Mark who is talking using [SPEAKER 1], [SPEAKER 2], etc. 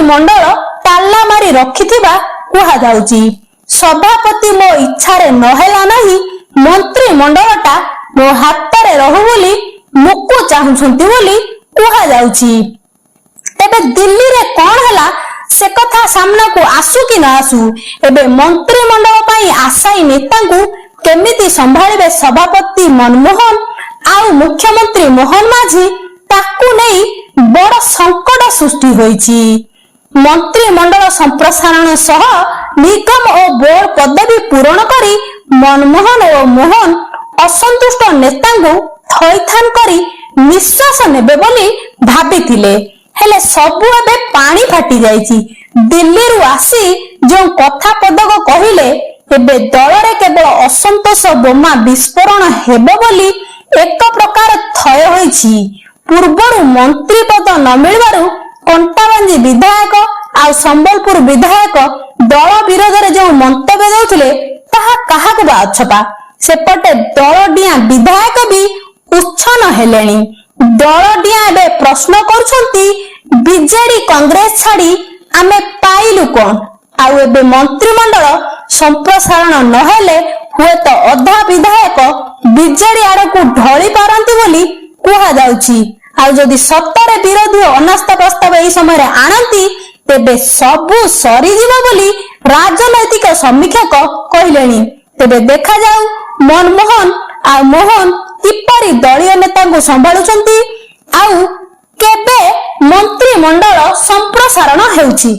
[SPEAKER 1] ମଣ୍ଡଳ ତାଲା ମାରି ରଖିଥିବା କୁହାଯାଉଛି। ସଭାପତି ମୋ ଇଚ୍ଛାରେ ନହେଲା ନାହିଁ, ମନ୍ତ୍ରୀ ମଣ୍ଡଳଟା ମୋ ହାତରେ ରହୁ ବୋଲି ମୁକୁ ଚାହୁଁଛନ୍ତି ବୋଲି କୁହାଯାଉଛି। ତେବେ ଦିଲ୍ଲୀରେ କଣ ହେଲା ସେ କଥା ସାମ୍ନାକୁ ଆସୁ କି ନ ଆସୁ, ଏବେ ମନ୍ତ୍ରିମଣ୍ଡଳ ପାଇଁ ଆଶାୟୀ ନେତାଙ୍କୁ କେମିତି ସମ୍ଭାଳିବେ ସଭାପତି ମନମୋହନ ଆଉ ମୁଖ୍ୟମନ୍ତ୍ରୀ ମୋହନ ମାଝୀ, ତାକୁ ନେଇ ବଡ଼ ସଙ୍କଟ ସୃଷ୍ଟି ହୋଇଛି। ମନ୍ତ୍ରିମଣ୍ଡଳ ସମ୍ପ୍ରସାରଣ ସହ ନିଗମ ଓ ବୋର୍ଡ ପଦବୀ ପୂରଣ କରି ମନମୋହନ ଓ ମୋହନ ଅସନ୍ତୁଷ୍ଟ ନେତାଙ୍କୁ ଥଇଥାନ କରି ନିଶ୍ୱାସ ନେବେ ବୋଲି ଭାବିଥିଲେ। ହେଲେ ସବୁ ଏବେ ପାଣି ଫାଟି ଯାଇଛି। ଦିଲ୍ଲୀରୁ ଆସି ଯେଉଁ କଥା ପଦକ କହିଲେ, ଏବେ ଦଳରେ କେବଳ ଅସନ୍ତୋଷ ବୋମା ବିସ୍ଫୋରଣ ହେବ ବୋଲି ଏକ ପ୍ରକାର ଥୟ ହୋଇଛି। ପୂର୍ବରୁ ମନ୍ତ୍ରୀ ପଦ ନ ମିଳିବାରୁ କଣ୍ଟାବାଞ୍ଜି ବିଧାୟକ ଆଉ ସମ୍ବଲପୁର ବିଧାୟକ ଦଳ ବିରୋଧରେ ଯେଉଁ ମନ୍ତବ୍ୟ ଦେଉଥିଲେ, ତାହା କାହାକୁ ବା ଅଛପା। ସେପଟେ ଦଳଡିଆଁ ବିଧାୟକ ବି ଉଚ୍ଛନ୍ନ ହେଲେଣି। ଦଳଡିଆଁ ଏବେ ପ୍ରଶ୍ନ କରୁଛନ୍ତି, ବିଜେଡି କଂଗ୍ରେସ ଛାଡି ଆମେ ପାଇଲୁ କଣ? ଆଉ ଏବେ ମନ୍ତ୍ରିମଣ୍ଡଳ ସମ୍ପ୍ରସାରଣ ନହେଲେ ହୁଏତ ଅଧା ବିଧାୟକ ବିଜେଡି ଆଡକୁ ଢଳି ପାରନ୍ତି ବୋଲି କୁହାଯାଉଛି। ଆଉ ଯଦି ସତରେ ବିରୋଧୀ ଅନାସ୍ଥା ପ୍ରସ୍ତାବ ଏହି ସମୟରେ ଆଣନ୍ତି, ତେବେ ସବୁ ସରିଯିବ ବୋଲି ରାଜନୈତିକ ସମୀକ୍ଷକ କହିଲେଣି। ତେବେ ଦେଖାଯାଉ ମନମୋହନ ଆଉ ମୋହନ କିପରି ଦଳୀୟ ନେତାଙ୍କୁ ସମ୍ଭାଳୁଛନ୍ତି ଆଉ କେବେ ମନ୍ତ୍ରିମଣ୍ଡଳ ସମ୍ପ୍ରସାରଣ ହେଉଛି।